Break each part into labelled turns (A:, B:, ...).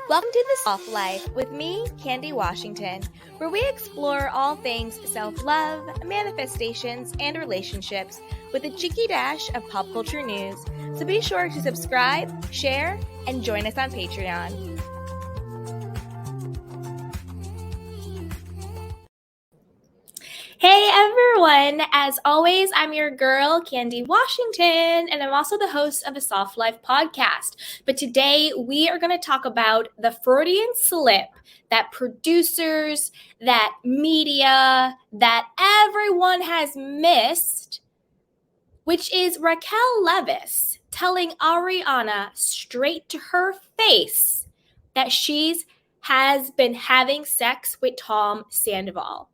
A: Welcome to The Soft Life with me, Candy Washington, where we explore all things self-love, manifestations, and relationships with a cheeky dash of pop culture news. So be sure to subscribe, share, and join us on Patreon. Hey everyone! As always, I'm your girl, Candy Washington, and I'm also the host of the Soft Life podcast. But today we are going to talk about the Freudian slip that producers, that media, that everyone has missed, which is Raquel Leviss telling Ariana straight to her face that has been having sex with Tom Sandoval.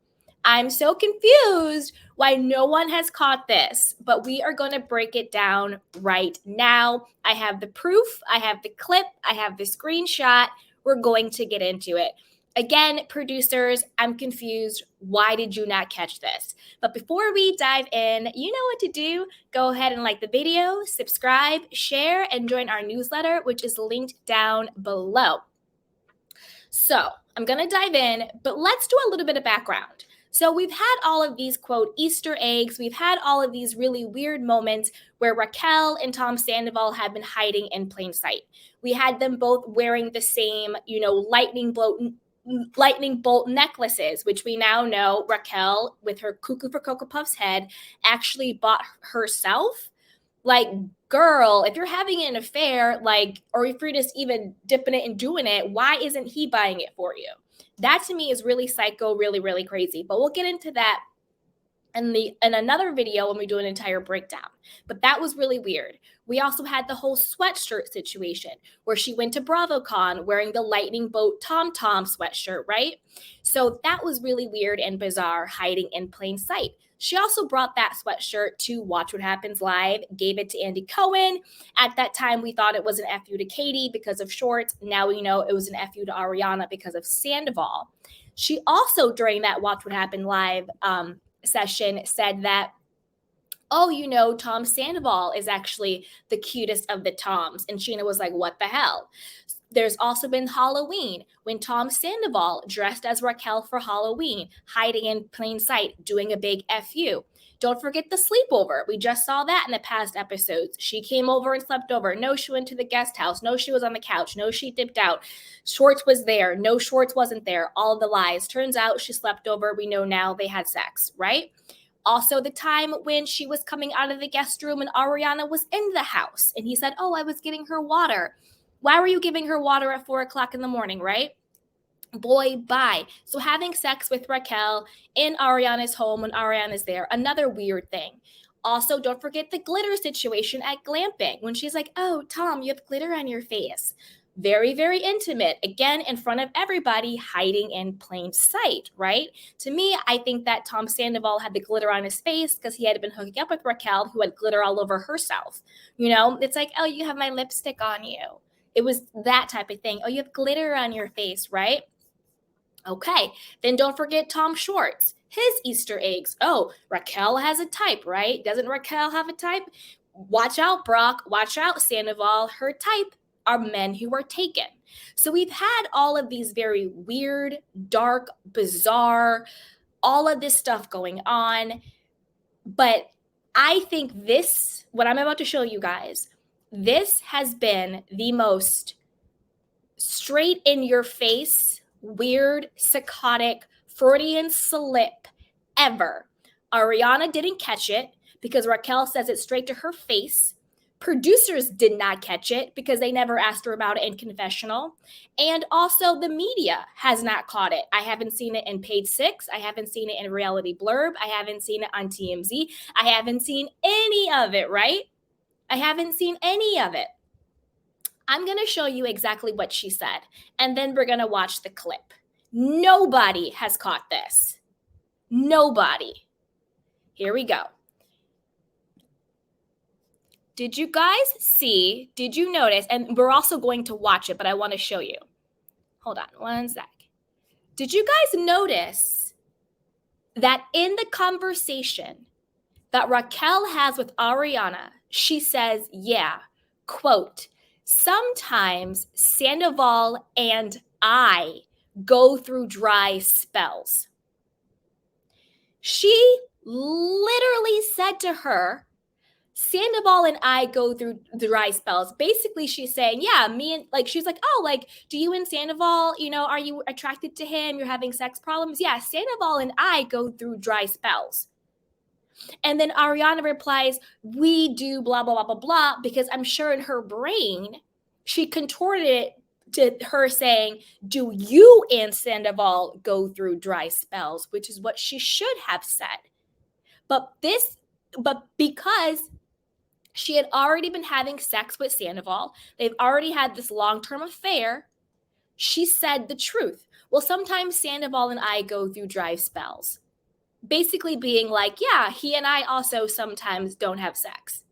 A: I'm so confused why no one has caught this, but we are going to break it down right now. I have the proof, I have the clip, I have the screenshot. We're going to get into it. Again, producers, I'm confused. Why did you not catch this? But before we dive in, you know what to do. Go ahead and like the video, subscribe, share, and join our newsletter, which is linked down below. So I'm going to dive in, but let's do a little bit of background. So we've had all of these, quote, Easter eggs. We've had all of these really weird moments where Raquel and Tom Sandoval have been hiding in plain sight. We had them both wearing the same, lightning bolt necklaces, which we now know Raquel, with her Cuckoo for Cocoa Puffs head, actually bought herself. Like, girl, if you're having an affair, or if you're just even dipping it and doing it, why isn't he buying it for you? That to me is really psycho, really, really crazy. But we'll get into that in another video when we do an entire breakdown. But that was really weird. We also had the whole sweatshirt situation where she went to BravoCon wearing the Lightning Bolt Tom sweatshirt, right? So that was really weird and bizarre, hiding in plain sight. She also brought that sweatshirt to Watch What Happens Live, gave it to Andy Cohen. At that time, we thought it was an FU to Katie because of shorts. Now we know it was an FU to Ariana because of Sandoval. She also, during that Watch What Happened Live session, said that, Tom Sandoval is actually the cutest of the Toms. And Sheena was like, what the hell? There's also been Halloween when Tom Sandoval dressed as Raquel for Halloween, hiding in plain sight, doing a big FU. Don't forget the sleepover. We just saw that in the past episodes. She came over and slept over. No, she went to the guest house. No, she was on the couch. No, she dipped out. Schwartz was there. No, Schwartz wasn't there. All the lies. Turns out she slept over. We know now they had sex, right? Also, the time when she was coming out of the guest room and Ariana was in the house. And he said, I was getting her water. Why were you giving her water at 4 o'clock in the morning, right? Boy, bye. So having sex with Raquel in Ariana's home when Ariana's there, another weird thing. Also, don't forget the glitter situation at glamping when she's like, Tom, you have glitter on your face. Very, very intimate. Again, in front of everybody, hiding in plain sight, right? To me, I think that Tom Sandoval had the glitter on his face because he had been hooking up with Raquel, who had glitter all over herself. It's like, you have my lipstick on you. It was that type of thing. You have glitter on your face, right? Okay, then don't forget Tom Schwartz, his Easter eggs. Raquel has a type, right? Doesn't Raquel have a type? Watch out, Brock. Watch out, Sandoval. Her type are men who are taken. So we've had all of these very weird, dark, bizarre, all of this stuff going on. But I think what I'm about to show you guys, this has been the most straight in your face, weird, psychotic, Freudian slip ever. Ariana didn't catch it because Raquel says it straight to her face. Producers did not catch it because they never asked her about it in confessional. And also the media has not caught it. I haven't seen it in Page 6. I haven't seen it in Reality Blurb. I haven't seen it on TMZ. I haven't seen any of it, right? I haven't seen any of it. I'm going to show you exactly what she said, and then we're going to watch the clip. Nobody has caught this. Nobody. Here we go. Did you notice, and we're also going to watch it, but I want to show you. Hold on one sec. Did you guys notice that in the conversation that Raquel has with Ariana, she says, quote, Sometimes Sandoval and I go through dry spells. She literally said to her, Sandoval and I go through dry spells. Basically, she's saying, yeah, me and like, she's like, oh, like, do you and Sandoval, are you attracted to him? You're having sex problems? Yeah, Sandoval and I go through dry spells. And then Ariana replies, we do blah, blah, blah, blah, blah, because I'm sure in her brain, she contorted it to her saying, do you and Sandoval go through dry spells? Which is what she should have said. But because she had already been having sex with Sandoval, they've already had this long-term affair, she said the truth. Well, sometimes Sandoval and I go through dry spells. Basically being like, yeah, he and I also sometimes don't have sex.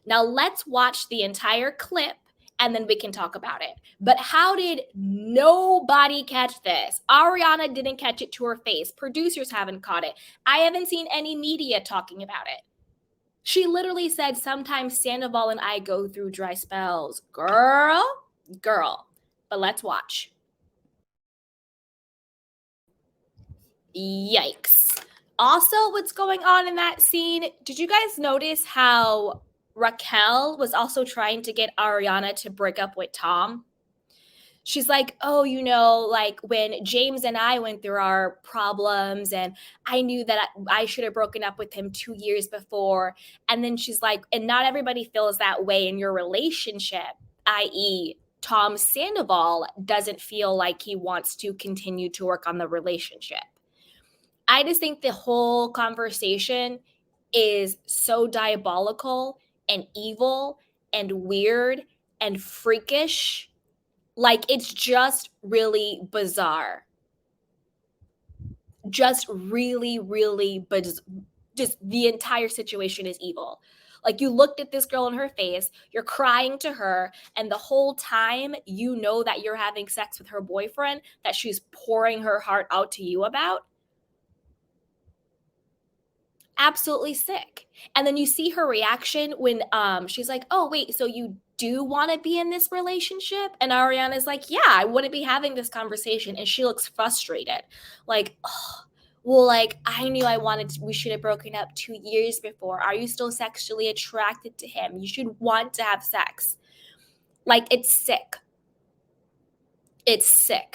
A: Now let's watch the entire clip and then we can talk about it. But how did nobody catch this? Ariana didn't catch it to her face. Producers haven't caught it. I haven't seen any media talking about it. She literally said, sometimes Sandoval and I go through dry spells. Girl. But let's watch. Yikes. Also, what's going on in that scene, did you guys notice how Raquel was also trying to get Ariana to break up with Tom? She's like, oh, like when James and I went through our problems and I knew that I should have broken up with him 2 years before. And then she's like, and not everybody feels that way in your relationship, i.e., Tom Sandoval doesn't feel like he wants to continue to work on the relationship. I just think the whole conversation is so diabolical and evil and weird and freakish. Like, it's just really bizarre. Just really, really, but just the entire situation is evil. Like, you looked at this girl in her face, you're crying to her, and the whole time you know that you're having sex with her boyfriend, that she's pouring her heart out to you about. Absolutely sick. And then you see her reaction when she's like, oh, wait, so you do want to be in this relationship? And Ariana's like, yeah, I wouldn't be having this conversation. And she looks frustrated. Like, oh, well, like, I knew we should have broken up 2 years before. Are you still sexually attracted to him? You should want to have sex. Like, it's sick. It's sick.